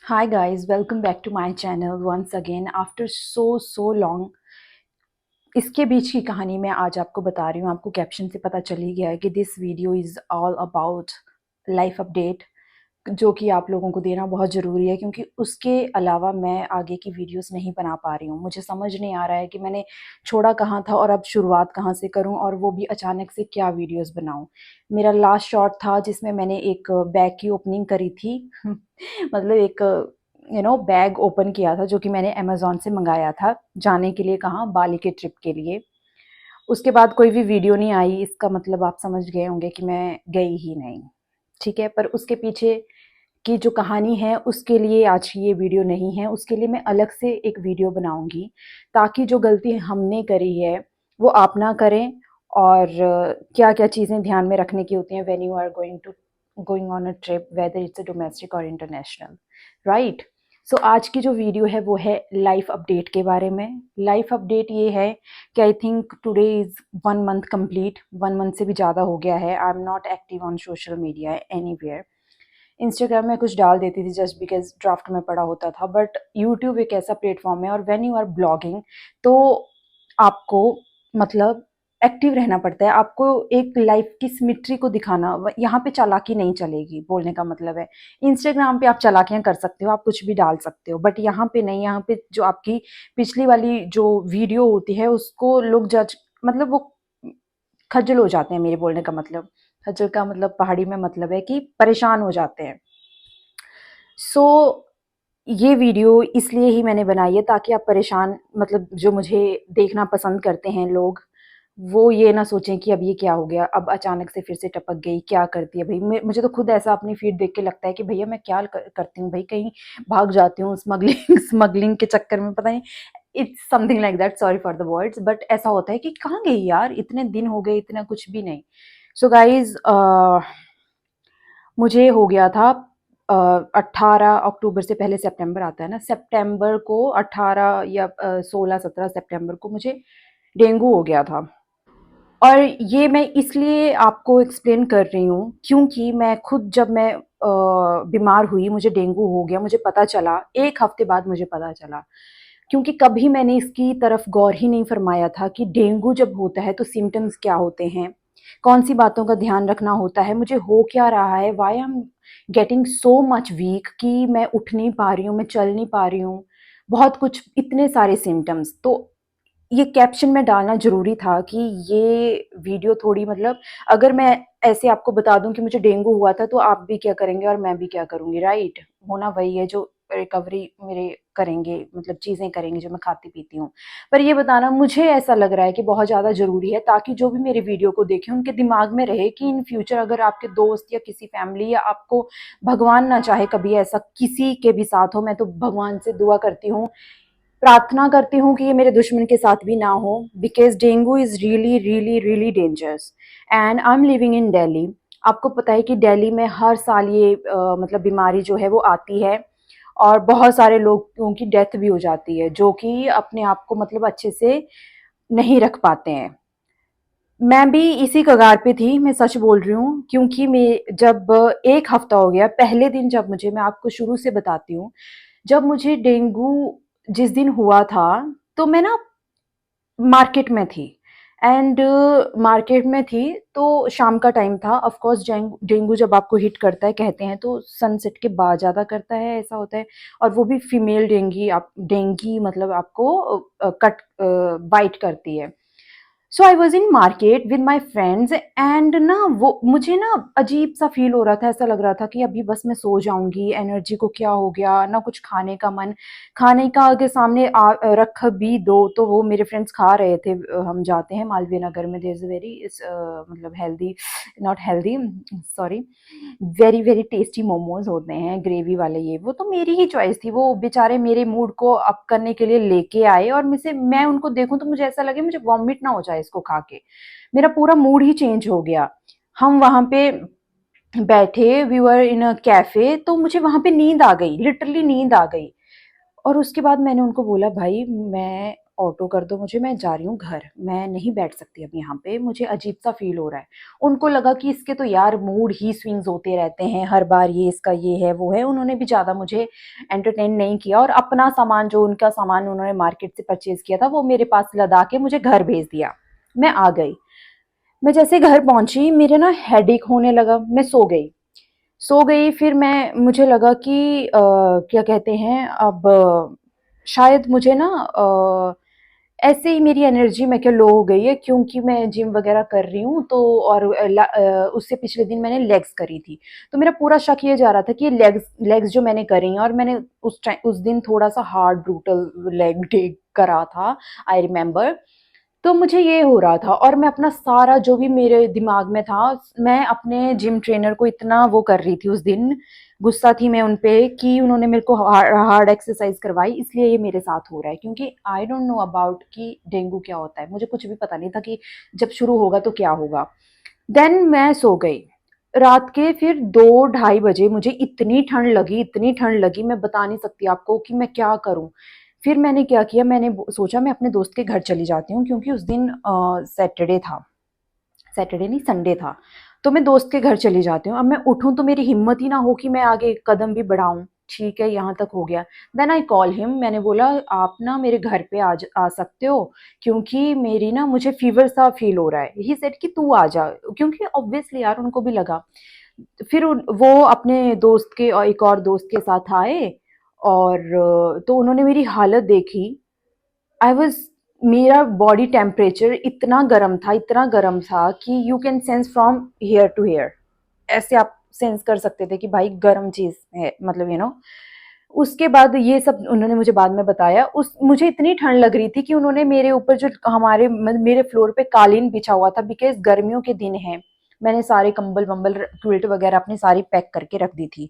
Hi guys, welcome back to my channel once again after so long। इसके बीच की कहानी मैं आज आपको बता रही हूँ। आपको कैप्शन से पता चल ही गया है कि this video is all about life update, जो कि आप लोगों को देना बहुत ज़रूरी है क्योंकि उसके अलावा मैं आगे की वीडियोस नहीं बना पा रही हूँ। मुझे समझ नहीं आ रहा है कि मैंने छोड़ा कहाँ था और अब शुरुआत कहाँ से करूँ, और वो भी अचानक से क्या वीडियोस बनाऊँ। मेरा लास्ट शॉट था जिसमें मैंने एक बैग की ओपनिंग करी थी मतलब एक बैग ओपन किया था जो कि मैंने अमेज़न से मंगाया था, जाने के लिए कहाँ, बाली के ट्रिप के लिए। उसके बाद कोई भी वीडियो नहीं आई, इसका मतलब आप समझ गए होंगे कि मैं गई ही नहीं, ठीक है। पर उसके पीछे की जो कहानी है उसके लिए आज ये वीडियो नहीं है, उसके लिए मैं अलग से एक वीडियो बनाऊँगी ताकि जो गलती हमने करी है वो आप ना करें। और क्या-क्या चीज़ें ध्यान में रखने की होती हैं when you are going on a trip, whether it's a domestic और इंटरनेशनल, राइट? सो आज की जो वीडियो है वो है लाइफ अपडेट के बारे में। लाइफ अपडेट ये है कि I think today is 1 month complete, 1 month से भी ज़्यादा हो गया है। I am not active on social media anywhere. Instagram में कुछ डाल देती थी जस्ट बिकॉज़ ड्राफ्ट में पड़ा होता था, बट यूट्यूब एक ऐसा प्लेटफ़ॉर्म है और व्हेन यू आर ब्लॉगिंग तो आपको मतलब एक्टिव रहना पड़ता है। आपको एक लाइफ़ की सिमेट्री को दिखाना, व यहाँ पे चालाकी नहीं चलेगी, बोलने का मतलब है। इंस्टाग्राम पे आप चालाकियाँ कर सकते हो, आप कुछ भी डाल सकते हो, बट यहाँ पे नहीं। यहाँ पे जो आपकी पिछली वाली जो वीडियो होती है उसको लोग जज, मतलब वो खज्जल हो जाते हैं, मेरे बोलने का मतलब। खज्जल का मतलब पहाड़ी में मतलब है कि परेशान हो जाते हैं। सो ये वीडियो इसलिए ही मैंने बनाई है ताकि आप परेशान, मतलब जो मुझे देखना पसंद करते हैं लोग, वो ये ना सोचें कि अब ये क्या हो गया, अब अचानक से फिर से टपक गई, क्या करती है भई? मुझे तो खुद ऐसा अपनी फ़ीड देख के लगता है कि भैया मैं क्या करती हूँ भई, कहीं भाग जाती हूँ स्मगलिंग स्मगलिंग के चक्कर में, पता नहीं। It's something like that, sorry for the words, but ऐसा होता है कि कहाँ गई यार, इतने दिन हो गए, इतना कुछ भी नहीं। सो गाइज़, मुझे हो गया था 18 अक्टूबर से पहले सितंबर आता है ना, सितंबर को 18 या 16-17 सितंबर को मुझे डेंगू हो गया था। और ये मैं इसलिए आपको एक्सप्लेन कर रही हूँ क्योंकि मैं खुद जब मैं बीमार हुई, मुझे डेंगू हो गया, मुझे पता चला 1 हफ्ते बाद मुझे पता चला। क्योंकि कभी मैंने इसकी तरफ गौर ही नहीं फरमाया था कि डेंगू जब होता है तो सिम्पटम्स क्या होते हैं, कौन-सी बातों का ध्यान रखना होता है, मुझे हो क्या रहा है, why I am getting so much weak कि मैं उठ नहीं पा रही हूँ, मैं चल नहीं पा रही हूँ, बहुत कुछ, इतने सारे सिम्पटम्स। तो ये कैप्शन में डालना ज़रूरी था कि ये वीडियो थोड़ी, मतलब अगर मैं ऐसे आपको बता दूँ कि मुझे डेंगू हुआ था तो आप भी क्या करेंगे और मैं भी क्या करूँगी, राइट? होना वही है जो रिकवरी मेरे करेंगे, मतलब चीज़ें करेंगे जो मैं खाती-पीती हूँ। पर ये बताना मुझे ऐसा लग रहा है कि बहुत ज़्यादा ज़रूरी है ताकि जो भी मेरी वीडियो को देखें उनके दिमाग में रहे कि इन फ्यूचर अगर आपके दोस्त या किसी फैमिली या आपको, भगवान ना चाहे कभी ऐसा किसी के भी साथ हो, मैं तो भगवान से दुआ करती हूँ, प्रार्थना करती हूँ कि ये मेरे दुश्मन के साथ भी ना हो, because dengue is really really really dangerous and I am living in Delhi. आपको पता है कि दिल्ली में हर साल ये मतलब बीमारी जो है वो आती है और बहुत सारे लोगों की डेथ भी हो जाती है जो कि अपने आप को मतलब अच्छे से नहीं रख पाते हैं। मैं भी इसी कगार पे थी, मैं सच बोल रही हूँ, क्योंकि मैं जब 1 हफ्ता हो गया, पहले दिन जब मुझे, मैं आपको शुरू से बताती हूँ, जब मुझे डेंगू जिस दिन हुआ था, तो मैं ना मार्केट में थी एंड मार्केट में थी तो शाम का टाइम था। ऑफ कोर्स डेंगू जब आपको हिट करता है, कहते हैं तो सनसेट के बाद ज़्यादा करता है, ऐसा होता है। और वो भी फीमेल डेंगी, आप डेंगी मतलब आपको कट बाइट करती है। So I was in market with my friends and ना वो मुझे ना अजीब सा फील हो रहा था, ऐसा लग रहा था कि अभी बस मैं सो जाऊंगी, एनर्जी को क्या हो गया, ना कुछ खाने का मन, खाने का अगर सामने रख भी दो तो वो मेरे फ्रेंड्स खा रहे थे। हम जाते हैं मालवीय नगर में, देयर इज अ वेरी मतलब healthy, not healthy, sorry, very very tasty momos होते हैं ग्रेवी वाले, ये वो तो मेरी ही चॉइस थी, वो बेचारे मेरे मूड को अप करने के लिए लेके आए और मैं उनको देखूं तो मुझे ऐसा लगे मुझे वॉमिट ना हो जाए इसको खा के, मेरा पूरा मूड ही चेंज हो गया। हम वहां पे बैठे, we were in a cafe, तो मुझे वहां पे नींद आ गई, लिटरली नींद आ गई। और उसके बाद मैंने उनको बोला भाई मैं ऑटो कर दो मुझे, मैं जा रही हूँ घर, मैं नहीं बैठ सकती अब यहाँ पे, मुझे अजीब-सा फ़ील हो रहा है। उनको लगा कि इसके तो यार मूड ही स्विंग्स होते रहते हैं, हर बार ये इसका ये है, वो है। उन्होंने भी ज़्यादा मुझे एंटरटेन नहीं किया और अपना सामान जो उनका सामान उन्होंने मार्केट से परचेज़ किया था, वो मेरे पास लदा के मुझे घर भेज दिया। मैं आ गई। मैं जैसे घर पहुँची, मेरे ना हेडेक होने लगा, मैं सो गई। फिर मैं मुझे लगा कि क्या कहते हैं अब शायद मुझे ना ऐसे ही मेरी एनर्जी मैं क्या लो हो गई है क्योंकि मैं जिम वगैरह कर रही हूँ तो और उससे पिछले दिन मैंने लेग्स करी थी। तो मेरा पूरा शक ये जा रहा था कि ये लेग्स लेग्स जो मैंने करी हैं और मैंने उस दिन थोड़ा-सा हार्ड ब्रूटल लेग डे करा था, आई रिमेंबर। तो मुझे ये हो रहा था और मैं अपना सारा जो भी मेरे दिमाग में था, मैं अपने जिम ट्रेनर को इतना वो कर रही थी उस दिन, गुस्सा थी मैं उन पे कि उन्होंने मेरे को हार्ड एक्सरसाइज़ करवाई, इसलिए ये मेरे साथ हो रहा है। क्योंकि आई डोंट नो अबाउट कि डेंगू क्या होता है, मुझे कुछ भी पता नहीं था कि जब शुरू होगा तो क्या होगा। देन मैं सो गई। रात के फिर 2 ढाई बजे मुझे इतनी ठंड लगी, मैं बता नहीं सकती आपको कि मैं क्या करूँ? फिर मैंने क्या किया, मैंने सोचा मैं अपने दोस्त के घर चली जाती हूँ क्योंकि उस दिन सैटरडे था। सैटरडे नहीं संडे था। तो मैं दोस्त के घर चली जाती हूँ। अब मैं उठूँ तो मेरी हिम्मत ही ना हो कि मैं आगे कदम भी बढ़ाऊँ। ठीक है, यहाँ तक हो गया। देन आई कॉल हिम, मैंने बोला आप ना मेरे घर पे आ सकते हो क्योंकि मेरी ना मुझे फ़ीवर सा फ़ील हो रहा है। ही सेड कि तू आ जा, क्योंकि ऑब्वियसली यार उनको भी लगा। फिर वो अपने दोस्त के और एक और दोस्त के साथ आए और तो उन्होंने मेरी हालत देखी। आई वाज़ मेरा बॉडी टेम्परेचर इतना गरम था कि you can sense from here to here. ऐसे आप सेंस कर सकते थे कि भाई गरम चीज़ है, मतलब उसके बाद ये सब उन्होंने मुझे बाद में बताया। उस मुझे इतनी ठंड लग रही थी कि उन्होंने मेरे ऊपर जो मेरे फ्लोर पे कालीन बिछा हुआ था, बिकॉज़ गर्मियों के दिन हैं। मैंने सारे कंबल-वंबल क्विल्ट वगैरह अपनी सारी पैक करके रख दी थी।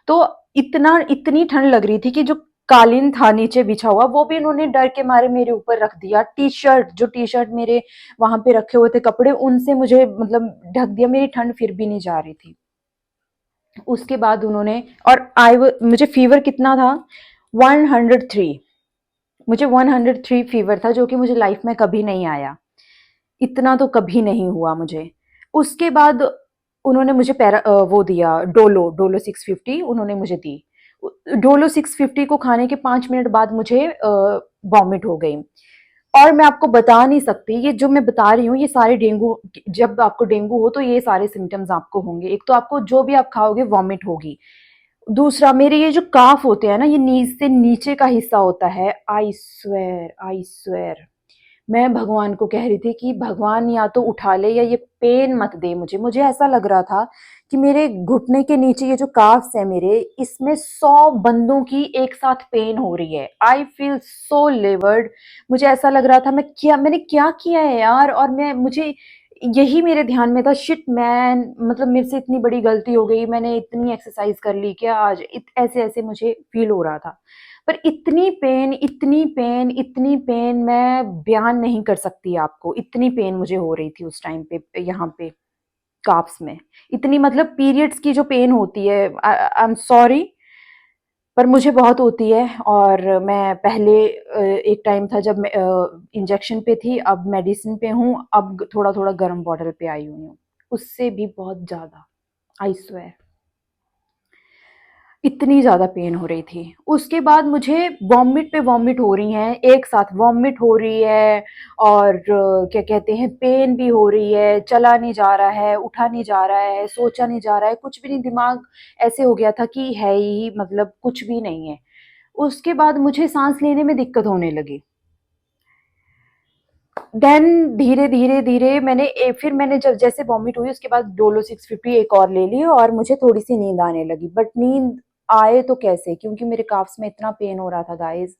तो इतनी ठंड लग रही थी कि जो कालीन था नीचे बिछा हुआ, वो भी उन्होंने डर के मारे मेरे ऊपर रख दिया। टी-शर्ट मेरे वहाँ पे रखे हुए थे कपड़े, उनसे मुझे मतलब ढक दिया। मेरी ठंड फिर भी नहीं जा रही थी। उसके बाद उन्होंने और मुझे फ़ीवर कितना था, 103। मुझे 103 फ़ीवर था जो कि मुझे लाइफ़ में कभी नहीं आया। इतना तो कभी नहीं हुआ मुझे। उसके बाद उन्होंने मुझे वो दिया डोलो 650 उन्होंने मुझे दी। डोलो 650 को खाने के 5 मिनट बाद मुझे वॉमिट हो गई। और मैं आपको बता नहीं सकती, ये जो मैं बता रही हूँ ये सारे डेंगू, जब आपको डेंगू हो तो ये सारे सिम्पटम्स आपको होंगे। एक तो आपको जो भी आप खाओगे वॉमिट होगी। दूसरा, मेरे ये जो काफ होते हैं ना, ये नीज से नीचे का हिस्सा होता है। आई स्वेयर मैं भगवान को कह रही थी कि भगवान या तो उठा ले या ये पेन मत दे मुझे। मुझे ऐसा लग रहा था कि मेरे घुटने के नीचे ये जो काफ्स है मेरे, इसमें 100 बंदों की एक साथ पेन हो रही है। आई फील सो लिवर्ड। मुझे ऐसा लग रहा था मैंने क्या किया है यार, और मैं मुझे यही मेरे ध्यान में था, शिट मैन, मतलब मेरे से इतनी बड़ी गलती हो गई, मैंने इतनी एक्सरसाइज कर ली क्या आज, ऐसे ऐसे मुझे फील हो रहा था। पर इतनी पेन मैं बयान नहीं कर सकती आपको। इतनी पेन मुझे हो रही थी उस टाइम पे यहाँ पे काफ्स में। इतनी मतलब पीरियड्स की जो पेन होती है, आई एम सॉरी, पर मुझे बहुत होती है। और मैं पहले एक टाइम था जब मैं इंजेक्शन पे थी, अब मेडिसिन पे हूँ, अब थोड़ा थोड़ा गर्म बॉटल पे आई हुई हूँ, उससे भी बहुत ज़्यादा। आई स्वेयर इतनी ज़्यादा पेन हो रही थी। उसके बाद मुझे वॉमिट पे वॉमिट हो रही हैं, एक साथ वॉमिट हो रही है और क्या कहते हैं, पेन भी हो रही है, चला नहीं जा रहा है, उठा नहीं जा रहा है, सोचा नहीं जा रहा है, कुछ भी नहीं। दिमाग ऐसे हो गया था कि है ही, मतलब कुछ भी नहीं है। उसके बाद मुझे सांस लेने में दिक्कत होने लगी। देन धीरे-धीरे फिर मैंने जब जैसे वॉमिट हुई उसके बाद डोलो 650 एक और ले ली और मुझे थोड़ी-सी नींद आने लगी। बट नींद आए तो कैसे? क्योंकि मेरे काफ्स में इतना पेन हो रहा था guys,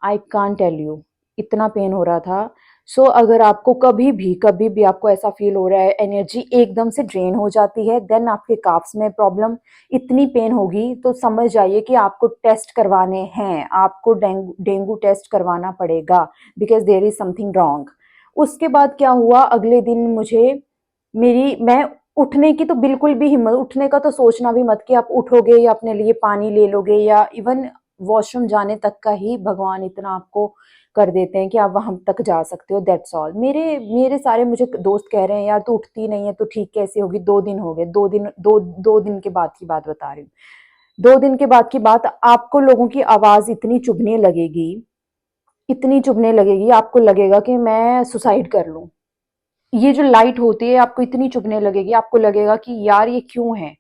I can't tell you, इतना पेन हो रहा था। सो अगर आपको कभी भी आपको ऐसा फ़ील हो रहा है, एनर्जी एकदम से ड्रेन हो जाती है, देन आपके काफ्स में प्रॉब्लम, इतनी पेन होगी तो समझ जाइए कि आपको टेस्ट करवाने हैं। आपको डेंगू टेस्ट करवाना पड़ेगा, because there is something wrong. उसके बाद क्या हुआ, अगले दिन मुझे मेरी मैं उठने की तो बिल्कुल भी हिम्मत, उठने का तो सोचना भी मत कि आप उठोगे या अपने लिए पानी ले लोगे या इवन वॉशरूम जाने तक का ही भगवान इतना आपको कर देते हैं कि आप वहां तक जा सकते हो, दैट्स ऑल। मेरे मेरे सारे मुझे दोस्त कह रहे हैं यार तू उठती नहीं है तो ठीक कैसे होगी, 2 दिन हो गए, 2 दिन के बाद की बात बता रही हूँ। 2 दिन के बाद की बात, आपको लोगों की आवाज इतनी चुभने लगेगी, इतनी चुभने लगेगी, आपको लगेगा कि मैं सुसाइड कर लूं। ये जो लाइट होती है आपको इतनी चुभने लगेगी, आपको लगेगा कि यार ये क्यों है।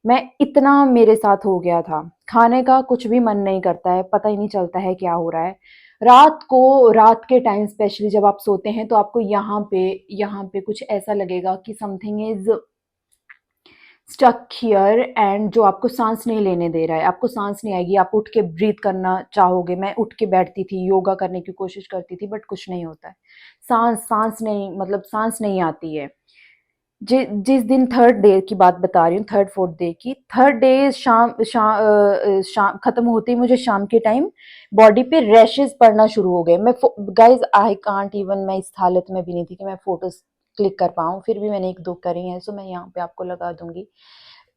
मैं इतना मेरे साथ हो गया था, खाने का कुछ भी मन नहीं करता है, पता ही नहीं चलता है क्या हो रहा है। रात को, रात के टाइम स्पेशली जब आप सोते हैं तो आपको यहाँ पे कुछ ऐसा लगेगा कि something is stuck here, and जो आपको सांस नहीं लेने दे रहा है, आपको सांस नहीं आएगी, आप उठ के ब्रीथ करना चाहोगे। मैं उठ के बैठती थी, योगा करने की कोशिश करती थी, बट कुछ नहीं होता है। सांस सांस नहीं, मतलब सांस नहीं आती है। जिस दिन थर्ड डे की बात बता रही हूँ, थर्ड फोर्थ डे की, थर्ड डे शाम खत्म होते ही मुझे शाम के टाइम बॉडी पे रैशेस पड़ना शुरू हो गए। मैं गाइज आई कांट इवन, मैं इस हालत में भी नहीं थी कि मैं फोटोज क्लिक कर पाऊँ, फिर भी मैंने एक दो करी हैं, सो मैं यहाँ पे आपको लगा दूंगी।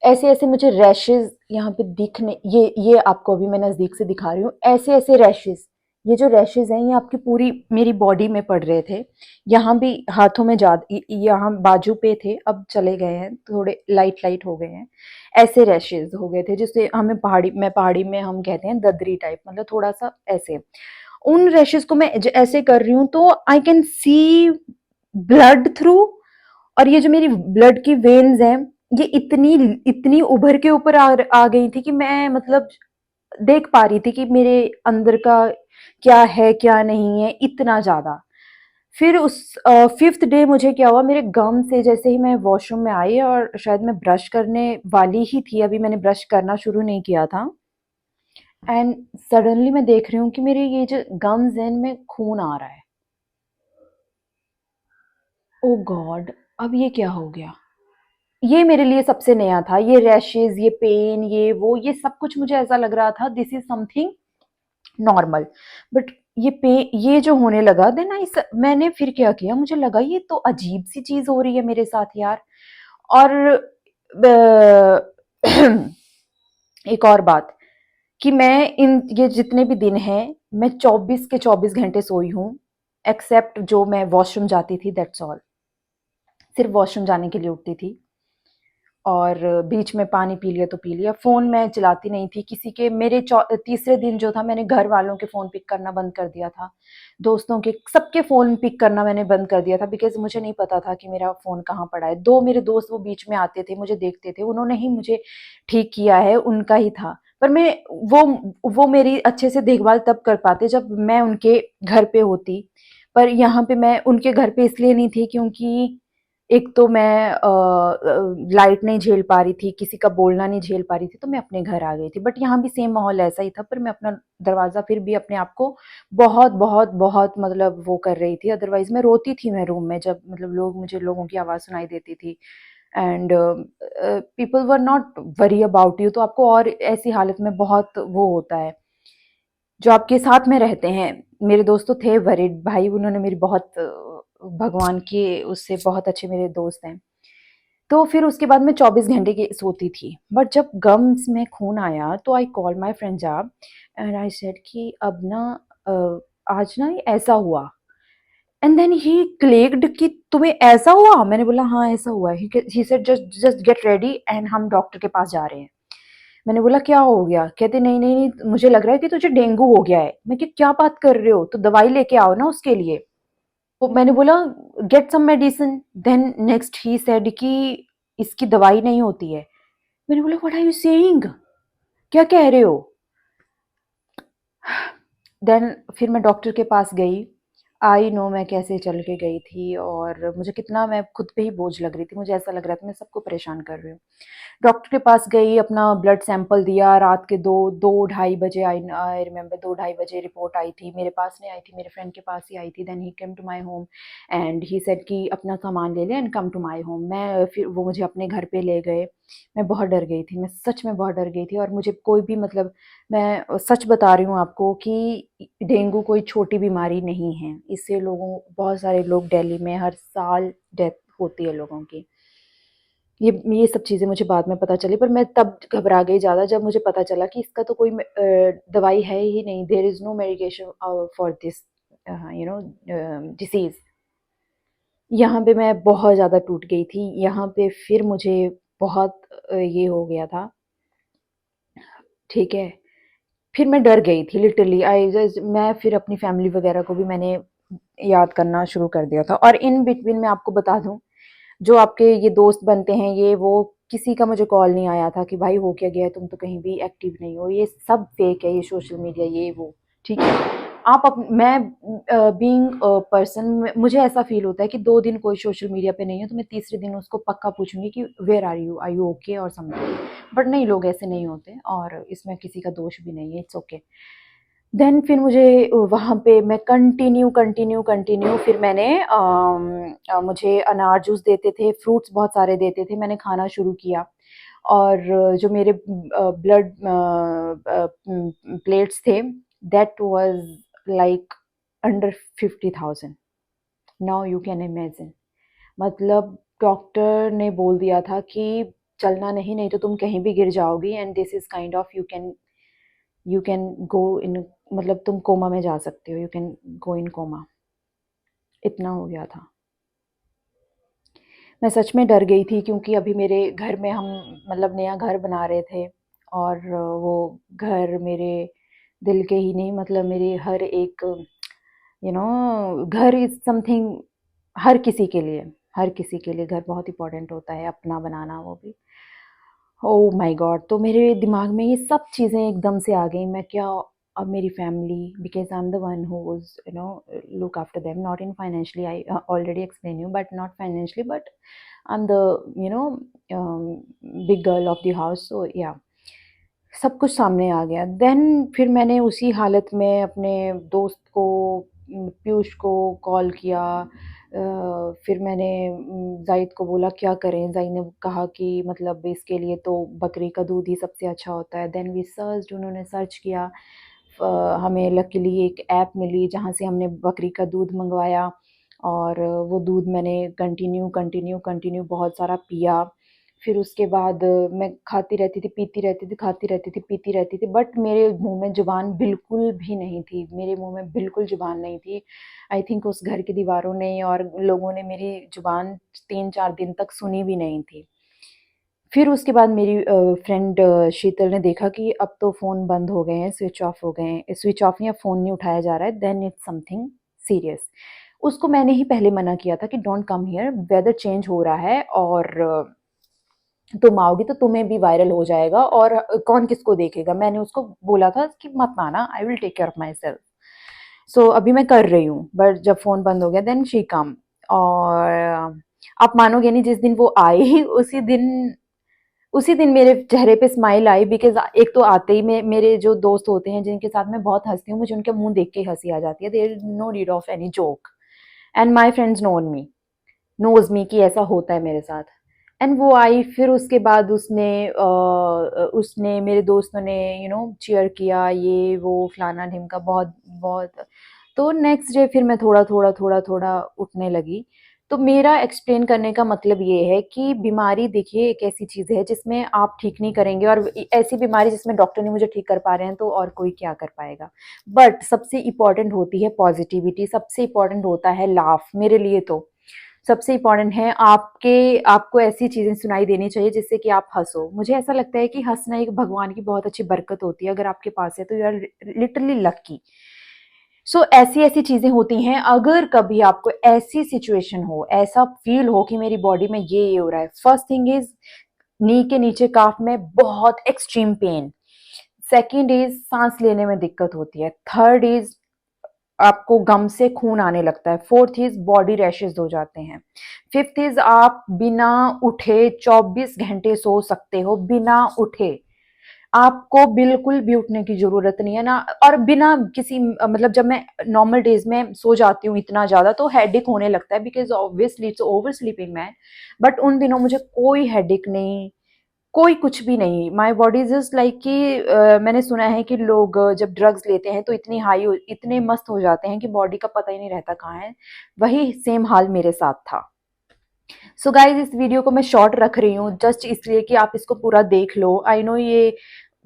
ऐसे ऐसे मुझे रैशेज यहाँ पे दिखने, ये आपको अभी मैं नजदीक से दिखा रही हूँ, ऐसे ऐसे रैशेज। ये जो रैशेज हैं ये आपकी पूरी मेरी बॉडी में पड़ रहे थे। यहाँ भी हाथों में यहाँ बाजू पे थे, अब चले गए हैं, थोड़े लाइट लाइट हो गए हैं। ऐसे रैशेज हो गए थे जिससे हमें पहाड़ी में हम कहते हैं ददरी टाइप, मतलब थोड़ा सा ऐसे। उन रैशेज को मैं ऐसे कर रही हूँ तो I can see blood through. और ये जो मेरी ब्लड की वेन्स हैं ये इतनी इतनी उभर के ऊपर आ गई थी कि मैं मतलब देख पा रही थी कि मेरे अंदर का क्या है क्या नहीं है, इतना ज्यादा। फिर उस फिफ्थ डे मुझे क्या हुआ, मेरे गम से जैसे ही मैं वॉशरूम में आई और शायद मैं ब्रश करने वाली ही थी, अभी मैंने ब्रश करना शुरू नहीं किया था, एंड सडनली मैं देख रही हूँ कि मेरे ये जो गम्स हैं इनमें खून आ रहा है। ओ गॉड, अब ये क्या हो गया। ये मेरे लिए सबसे नया था, ये रैशेज, ये पेन, ये वो, ये सब कुछ मुझे ऐसा लग रहा था this is something normal. But ये जो होने लगा देन मैंने फिर क्या किया, मुझे लगा ये तो अजीब सी चीज हो रही है मेरे साथ यार। और एक और बात कि मैं इन ये जितने भी दिन हैं मैं 24 के 24 घंटे सोई हूँ, एक्सेप्ट जो मैं वॉशरूम जाती थी, दैट्स ऑल। सिर्फ वॉशरूम जाने के लिए उठती थी, और बीच में पानी पी लिया तो पी लिया। फ़ोन मैं चलाती नहीं थी किसी के। मेरे तीसरे दिन जो था मैंने घर वालों के फ़ोन पिक करना बंद कर दिया था, दोस्तों के सबके फ़ोन पिक करना मैंने बंद कर दिया था, बिकॉज़ मुझे नहीं पता था कि मेरा फ़ोन कहाँ पड़ा है। 2 मेरे दोस्त वो बीच में आते थे, मुझे देखते थे, उन्होंने ही मुझे ठीक किया है, उनका ही था। पर मैं वो मेरी अच्छे से देखभाल तब कर पाते जब मैं उनके घर पे होती। पर यहाँ पे मैं उनके घर पे इसलिए नहीं थी क्योंकि एक तो मैं लाइट नहीं झेल पा रही थी, किसी का बोलना नहीं झेल पा रही थी, तो मैं अपने घर आ गई थी। बट यहाँ भी सेम माहौल ऐसा ही था, पर मैं अपना दरवाज़ा फिर भी अपने आप को बहुत, बहुत, बहुत मतलब वो कर रही थी, अदरवाइज़ मैं रोती थी मैं रूम में जब मतलब लोगों की आवाज़ सुनाई देती थी। And people were not worry about you, तो आपको और ऐसी हालत में बहुत वो होता है। जो आपके साथ में रहते हैं, मेरे दोस्त तो थे वरीड भाई, उन्होंने मेरी बहुत भगवान के उससे बहुत अच्छे मेरे दोस्त हैं। तो फिर उसके बाद मैं 24 घंटे की सोती थी। बट जब गम्स में खून आया तो आई कॉल्ड माय फ्रेंड जाब एंड आई सेड कि अब ना आज ना ये ऐसा हुआ। एंड देन ही क्लेक्ड कि तुम्हें ऐसा हुआ? मैंने बोला हाँ ऐसा हुआ। He said just just get ready and हम डॉक्टर के पास जा रहे हैं। मैंने बोला क्या हो गया? कहते नहीं नहीं नहीं, मुझे लग रहा है कि तुझे डेंगू हो गया है। मैं कि क्या बात कर रहे हो, तो दवाई लेके आओ ना उसके लिए। तो मैंने बोला get some medicine. Then next he said कि इसकी दवाई नहीं होती है। मैंने बोला व्हाट आर यू सेइंग, क्या कह रहे हो? देन फिर मैं डॉक्टर के पास गई। आई नो मैं कैसे चल के गई थी और मुझे कितना, मैं खुद पे ही बोझ लग रही थी, मुझे ऐसा लग रहा था मैं सबको परेशान कर रही हूँ। डॉक्टर के पास गई, अपना ब्लड सैंपल दिया, रात के 2 ढाई बजे, आई आई रिमेंबर 2 ढाई बजे रिपोर्ट आई थी, मेरे पास नहीं आई थी, मेरे फ्रेंड के पास ही आई थी। Then he came to my home and he said कि अपना सामान ले ले and come to my home. मैं फिर वो मुझे अपने घर पे ले गए। मैं बहुत डर गई थी, मैं सच में बहुत डर गई थी, और मुझे कोई भी मतलब, मैं सच बता रही हूँ आपको कि डेंगू कोई छोटी बीमारी नहीं है, इससे बहुत सारे लोग दिल्ली में हर साल डेथ होती है लोगों की। ये सब चीज़ें मुझे बाद में पता चली, पर मैं तब घबरा गई ज़्यादा जब मुझे पता चला कि इसका तो कोई दवाई है ही नहीं, there is no medication for this disease. यहाँ पे मैं बहुत ज़्यादा टूट गई थी, यहाँ पे फिर मुझे बहुत ये हो गया था, ठीक है? फिर मैं डर गई थी लिटरली, आई जस्ट मैं फिर अपनी फैमिली वगैरह को भी मैंने याद करना शुरू कर दिया था। और इन बिटवीन मैं आपको बता दूँ, जो आपके ये दोस्त बनते हैं ये वो, किसी का मुझे कॉल नहीं आया था कि भाई हो क्या गया है, तुम तो कहीं भी एक्टिव नहीं हो, ये सब फेक है, ये सोशल मीडिया ये वो, ठीक है। आप मैं बीइंग पर्सन मुझे ऐसा फील होता है कि 2 दिन कोई सोशल मीडिया पे नहीं है तो मैं तीसरे दिन उसको पक्का पूछूंगी कि वेयर आर यू ओके और समथिंग। बट नहीं, लोग ऐसे नहीं होते और इसमें किसी का दोष भी नहीं है, इट्स ओके। देन फिर मुझे वहाँ पे मैं कंटिन्यू फिर मैंने मुझे अनार जूस देते थे, फ्रूट्स बहुत सारे देते थे, मैंने खाना शुरू किया। और जो मेरे ब्लड प्लेट्स थे, that was like under 50,000। Now you can imagine, मतलब डॉक्टर ने बोल दिया था कि चलना नहीं, नहीं तो तुम कहीं भी गिर जाओगी and this is kind of you can go in, मतलब तुम कोमा में जा सकते हो, you can go in coma, इतना हो गया था। मैं सच में डर गई थी क्योंकि अभी मेरे घर में हम मतलब नया घर बना रहे थे और वो घर मेरे दिल के ही नहीं, मतलब मेरे हर एक घर इज़ समथिंग, हर किसी के लिए, हर किसी के लिए घर बहुत इम्पोर्टेंट होता है, अपना बनाना वो भी। Oh my God! तो मेरे दिमाग में ये सब चीज़ें एकदम से आ गई, मैं क्या, अब मेरी family, because I am the one who was look after them, not in financially, I already explain you, but not financially, but I am the you know big girl of the house, so या सब कुछ सामने आ गया। Then फिर मैंने उसी हालत में अपने दोस्त को, पीयूष को कॉल किया। फिर मैंने ज़ाहिद को बोला क्या करें? ज़ाहिद ने कहा कि मतलब इसके लिए तो बकरी का दूध ही सबसे अच्छा होता है। देन वी सर्च्ड, उन्होंने सर्च किया। हमें लकीली एक ऐप मिली जहाँ से हमने बकरी का दूध मँगवाया और वो दूध मैंने कंटिन्यू बहुत सारा पिया। फिर उसके बाद मैं खाती रहती थी, पीती रहती थी, खाती रहती थी, पीती रहती थी, बट मेरे मुँह में ज़ुबान बिल्कुल भी नहीं थी, मेरे मुँह में बिल्कुल ज़ुबान नहीं थी। आई थिंक उस घर की दीवारों ने और लोगों ने मेरी ज़ुबान 3-4 दिन तक सुनी भी नहीं थी। फिर उसके बाद मेरी फ्रेंड शीतल ने देखा कि अब तो फ़ोन बंद हो गए हैं, स्विच ऑफ हो गए हैं, स्विच ऑफ या फ़ोन नहीं उठाया जा रहा है, देन इट्स समथिंग सीरियस। उसको मैंने ही पहले मना किया था कि don't come here, weather change हो रहा है और तुम आओगी तो तुम्हें भी वायरल हो जाएगा और कौन किसको देखेगा। मैंने उसको बोला था कि मत आना, I will take care of myself. So अभी मैं कर रही हूँ, बट जब फ़ोन बंद हो गया देन शी कम। और आप मानोगे नहीं, जिस दिन वो आई उसी दिन मेरे चेहरे पे स्माइल आई, बिकॉज़ एक तो आते ही मेरे जो दोस्त होते हैं जिनके साथ मैं बहुत हँसती हूँ, मुझे उनके मुँह देख के ही हँसी आ जाती है। There is no need of any joke and my friends knows me कि ऐसा होता है मेरे साथ। एंड वो आई, फिर उसके बाद उसने मेरे दोस्तों ने चीयर किया, ये वो फलाना-ढिमका, बहुत बहुत। तो नेक्स्ट डे फिर मैं थोड़ा-थोड़ा उठने लगी। तो मेरा एक्सप्लेन करने का मतलब ये है कि बीमारी देखिए एक ऐसी चीज़ है जिसमें आप ठीक नहीं करेंगे, और ऐसी बीमारी जिसमें डॉक्टर नहीं मुझे ठीक कर पा रहे हैं तो और कोई क्या कर पाएगा। बट सबसे इम्पोर्टेंट होती है पॉजिटिविटी, सबसे इम्पोर्टेंट होता है लाफ, मेरे लिए तो सबसे इम्पोर्टेंट है आपको ऐसी चीज़ें सुनाई देनी चाहिए जिससे कि आप हँसो। मुझे ऐसा लगता है कि हँसना एक भगवान की बहुत अच्छी बरकत होती है, अगर आपके पास है तो यू आर लिटरली लकी। सो ऐसी-ऐसी चीज़ें होती हैं, अगर कभी आपको ऐसी सिचुएशन हो, ऐसा फ़ील हो कि मेरी बॉडी में ये हो रहा है, फर्स्ट थिंग इज़ नी के नीचे काफ में बहुत एक्सट्रीम पेन, सेकंड इज़ साँस लेने में दिक्कत होती है, थर्ड इज़ आपको गम से खून आने लगता है, फोर्थ इज़ बॉडी रैशेज़ हो जाते हैं, फिफ्थ इज़ आप बिना उठे 24 घंटे सो सकते हो, बिना उठे। आपको बिल्कुल भी उठने की ज़रूरत नहीं है ना, और बिना किसी मतलब जब मैं नॉर्मल डेज़ में सो जाती हूँ इतना ज़्यादा तो हेडेक होने लगता है, because obviously it's over sleeping मैं, बट उन दिनों मुझे कोई हेडेक नहीं, कोई कुछ भी नहीं। My body is just like कि मैंने सुना है कि लोग जब ड्रग्स लेते हैं तो इतने मस्त हो जाते हैं कि बॉडी का पता ही नहीं रहता कहाँ है। वही सेम हाल मेरे साथ था। सो गाइज इस वीडियो को मैं शॉर्ट रख रही हूँ जस्ट इसलिए कि आप इसको पूरा देख लो। आई नो ये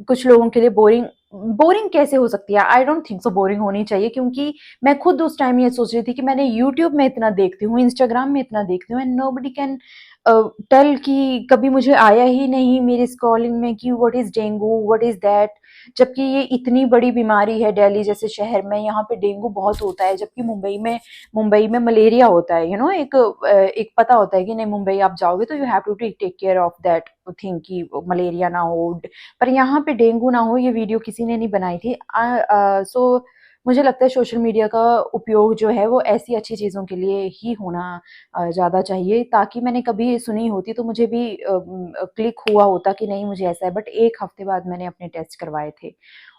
कुछ लोगों के लिए बोरिंग बोरिंग कैसे हो सकती है, I don't think so boring होनी चाहिए, क्योंकि मैं खुद उस टाइम ये सोच रही थी कि मैंने यूट्यूब में इतना देखती हूँ, इंस्टाग्राम में इतना देखती हूँ, एंड नोबडी कैन टेल कि कभी मुझे आया ही नहीं मेरी स्क्रॉलिंग में कि what is dengue, what is that. जबकि ये इतनी बड़ी बीमारी है, दिल्ली जैसे शहर में यहाँ पे डेंगू बहुत होता है, जबकि मुंबई में मलेरिया होता है। एक पता होता है कि नहीं, मुंबई आप जाओगे तो you have to take care of that thing कि मलेरिया ना हो, पर यहाँ पे डेंगू ना हो। ये वीडियो किसी ने नहीं बनाई थी। सो मुझे लगता है सोशल मीडिया का उपयोग जो है वो ऐसी अच्छी चीज़ों के लिए ही होना ज़्यादा चाहिए, ताकि मैंने कभी सुनी होती तो मुझे भी क्लिक हुआ होता कि नहीं मुझे ऐसा है। बट 1 हफ्ते बाद मैंने अपने टेस्ट करवाए थे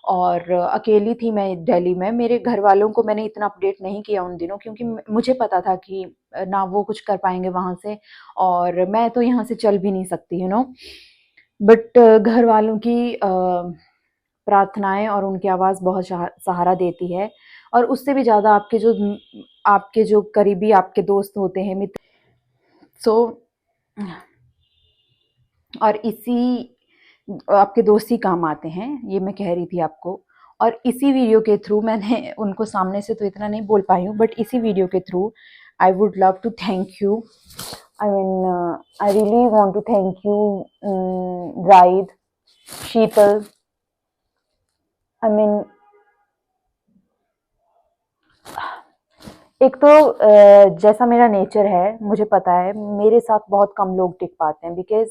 और अकेली थी मैं दिल्ली में। मेरे घर वालों को मैंने इतना अपडेट नहीं किया उन दिनों, क्योंकि मुझे पता था कि ना वो कुछ कर पाएंगे वहाँ से, और मैं तो यहाँ से चल भी नहीं सकती, बट घर वालों की प्रार्थनाएं और उनकी आवाज़ बहुत सहारा देती है। और उससे भी ज़्यादा आपके जो करीबी आपके दोस्त होते हैं, मित्र। सो और आपके दोस्त ही काम आते हैं, ये मैं कह रही थी आपको। और इसी वीडियो के थ्रू मैंने उनको सामने से तो इतना नहीं बोल पाई हूँ, बट इसी वीडियो के through I would love to thank you. I mean I really want to thank you Zahid, Sheetal. I mean एक तो जैसा मेरा नेचर है मुझे पता है मेरे साथ बहुत कम लोग टिक पाते हैं, बिकॉज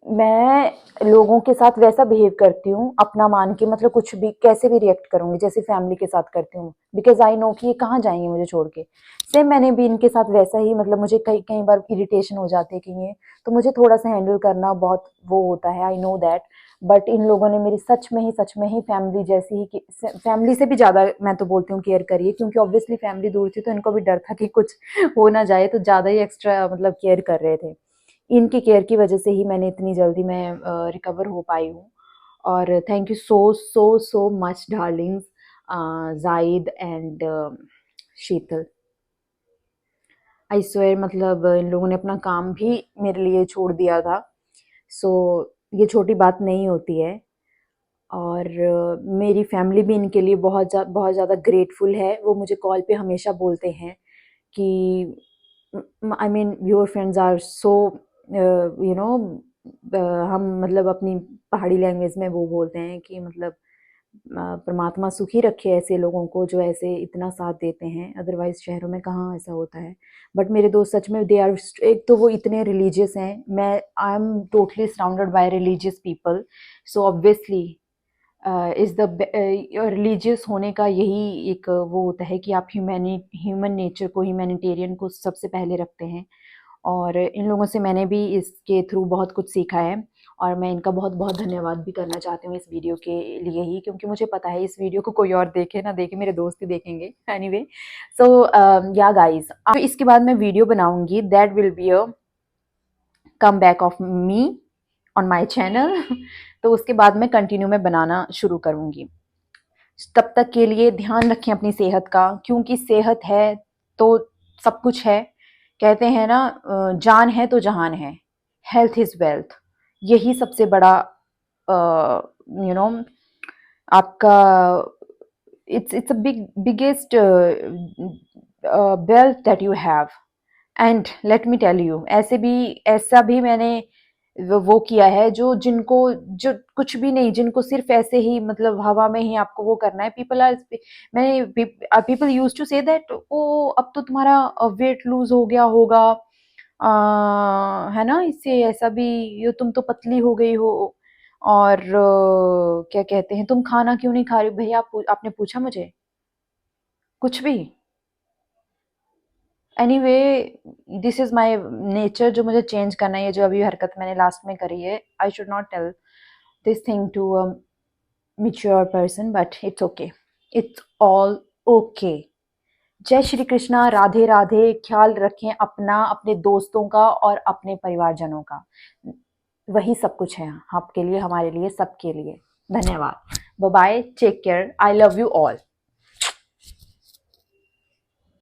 मैं लोगों के साथ वैसा बिहेव करती हूँ अपना मान के, मतलब कुछ भी कैसे भी रिएक्ट करूंगी जैसे फैमिली के साथ करती हूँ, बिकॉज आई नो कि ये कहाँ जाएंगे मुझे छोड़ के। सेम मैंने भी इनके साथ वैसा ही, मतलब मुझे कई कई बार इरिटेशन हो जाती है कि ये, तो मुझे थोड़ा सा हैंडल करना बहुत वो होता है, I know that. But in लोगों ने मेरी सच में ही फैमिली जैसी ही, फैमिली से भी ज़्यादा मैं तो बोलती हूँ केयर करिए, क्योंकि ऑब्वियसली फैमिली दूर थी तो इनको भी डर था कि कुछ हो ना जाए, तो ज़्यादा ही एक्स्ट्रा मतलब केयर कर रहे थे। इनकी केयर की वजह से ही मैंने इतनी जल्दी मैं रिकवर हो पाई हूँ। और thank you so so so much Darling's, Zahid and Sheetal. I swear, मतलब इन लोगों ने अपना काम भी मेरे लिए छोड़ दिया था। सो ये छोटी बात नहीं होती है। और मेरी फैमिली भी इनके लिए बहुत ज़्यादा ग्रेटफुल है। वो मुझे कॉल पे हमेशा बोलते हैं कि I mean your friends are so you know हम मतलब अपनी पहाड़ी लैंग्वेज में वो बोलते हैं कि मतलब परमात्मा सुखी रखे ऐसे लोगों को जो ऐसे इतना साथ देते हैं, अदरवाइज शहरों में कहाँ ऐसा होता है। बट मेरे दोस्त सच में दे आर, एक तो वो इतने रिलीजियस हैं, मैं I am totally surrounded by religious people. So obviously is the religious होने का यही एक वो होता है कि आप ह्यूमन नेचर को, ह्यूमैनिटेरियन को सबसे पहले रखते हैं। और इन लोगों से मैंने भी इसके थ्रू बहुत कुछ सीखा है, और मैं इनका बहुत बहुत धन्यवाद भी करना चाहती हूँ इस वीडियो के लिए ही, क्योंकि मुझे पता है इस वीडियो को कोई और देखे ना देखे, मेरे दोस्त ही देखेंगे एनीवे। सो या गाइस, इसके बाद मैं वीडियो बनाऊंगी, that will be a come back of me on my channel. तो उसके बाद मैं कंटिन्यू में बनाना शुरू करूंगी। तब तक के लिए ध्यान रखें अपनी सेहत का, क्योंकि सेहत है तो सब कुछ है। कहते हैं ना, जान है तो जहान है, हेल्थ इज वेल्थ। यही सबसे बड़ा आपका, it's a biggest wealth that you have. And let me tell you, ऐसा भी मैंने वो किया है जो कुछ भी नहीं, जिनको सिर्फ ऐसे ही मतलब हवा में ही आपको वो करना है। People use to say that ओ अब तो तुम्हारा वेट लूज हो गया होगा, है ना, इससे ऐसा भी, ये तुम तो पतली हो गई हो। और क्या कहते हैं, तुम खाना क्यों नहीं खा रही हो? भैया आपने पूछा मुझे कुछ भी? Anyway, this is my nature जो मुझे चेंज करना है। ये जो अभी हरकत मैंने लास्ट में करी है, I should not tell this thing to a mature person, but it's okay, it's all okay। जय श्री कृष्णा, राधे राधे। ख्याल रखें अपना, अपने दोस्तों का और अपने परिवारजनों का। वही सब कुछ है आपके लिए, हमारे लिए, सबके लिए। धन्यवाद। Bye bye, take care, I love you all.